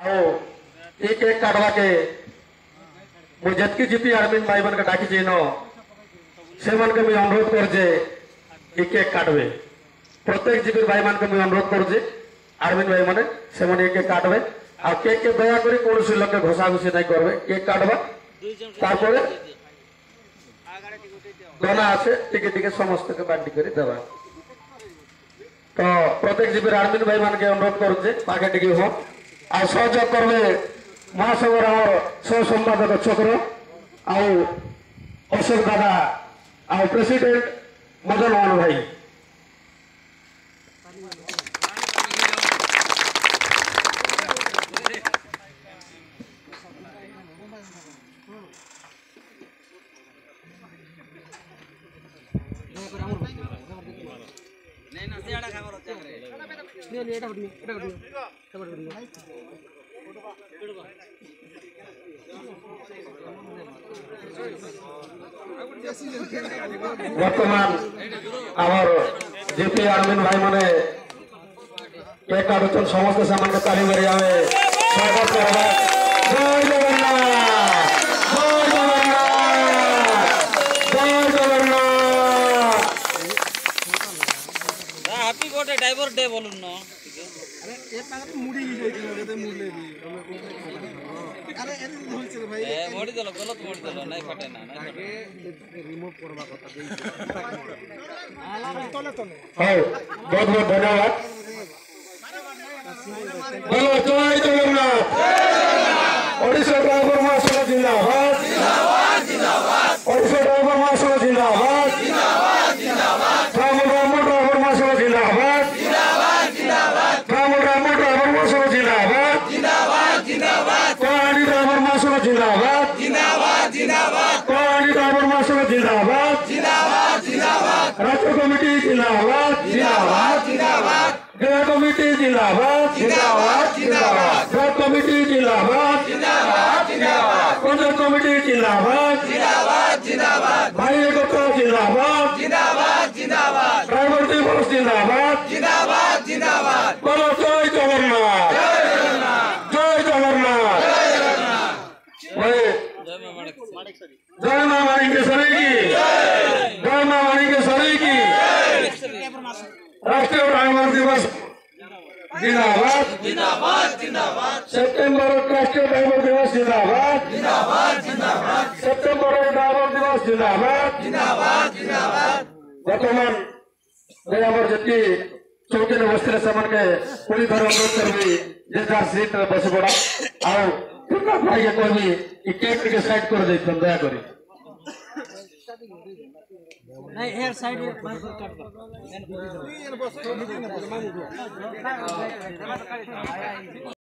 आओ एक एक काटवा के मु जतकी जीपी आर्मी भाई मन के डाकी जेनो से मन के मैं अनुरोध कर जे एक एक काटवे प्रत्येक जीपी भाई मन के मैं अनुरोध कर जे आर्मी भाई माने से मन एक एक काटवे आ केक के दया करी कोन से लोग के घोषा घुसी नहीं करबे केक काटवा तारपरे दोना আছে টিকে টিকে সমস্ত के बांटी करी देबा तो प्रत्येक जीपी आर्मी भाई मन के अनुरोध कर जे पाके टिके हो आ सहयोग करबे महासगर सह संपादक चक्र अशोक दादा आ प्रेसिडेंट मदन मोहन भाई बर्तमान आमर जेपी आर्मी भाई माने केक काटुछन समस्त सामान के ताली मारी आमे स्वागत करबा जय जगन्नाथ जय जगन्नाथ जय Jagannath happy birthday driver day बोलुन न अरे एक पागल मुड़ी जाइछे मुड़ले भी अरे एने होइछे भाई ए मोड़ी देलो गलत मोड़ी देलो नहीं फटे ना रिमूव करबा কথা देइछे तले तले हां बहुत बहुत धन्यवाद बोलो जय जगन्नाथ ओडिशा ड्राइवर महासभा जिंदाबाद जिंदाबाद जिंदाबाद ओडिशा ड्राइवर महासभा जिंदाबाद जिंदाबाद जिंदाबाद राम ड्राइवर महासभा जिंदाबाद जिंदाबाद जिंदाबाद राम ड्राइवर महासभा जिंदाबाद जिंदाबाद जिंदाबाद कहानी ड्राइवर महासभा जिंदाबाद जिंदाबाद जिंदाबाद कहानी ड्राइवर महासभा जिंदाबाद जिंदाबाद जिंदाबाद राज्य कमिटी जिंदाबाद जिंदाबाद जिंदाबाद गृह कमिटी जिंदाबाद जिंदाबाद जिंदाबाद गृह कमिटी जिंदाबाद जिंदाबाद जिंदाबाद पंचायत कमिटी जिंदाबाद जिंदाबाद जिंदाबाद भाई एकता जिंदाबाद जिंदाबाद जिंदाबाद ड्राइवर दिवस जिंदाबाद जिंदाबाद जिंदाबाद बोलो जय जगन्नाथ जय जगन्नाथ भाई जय मां माणिकेश्वरी की जय मां माणिकेश्वरी की राष्ट्रीय ड्राइवर दिवस जिंदाबाद जिंदाबाद जिंदाबाद सितंबर राष्ट्रीय ड्राइवर दिवस जिंदाबाद जिंदाबाद जिंदाबाद सितंबर ड्राइवर दिवस जिंदाबाद जिंदाबाद जिंदाबाद वर्तमान मैं हमर जति चौकी बस्ती समान के पुरी धर अनुरोध करबी जे जार सीट बस पड़ा आ पुरा भाई के कहबी कि केक के साइड कर दे दया करी नहीं हेयर साइड काट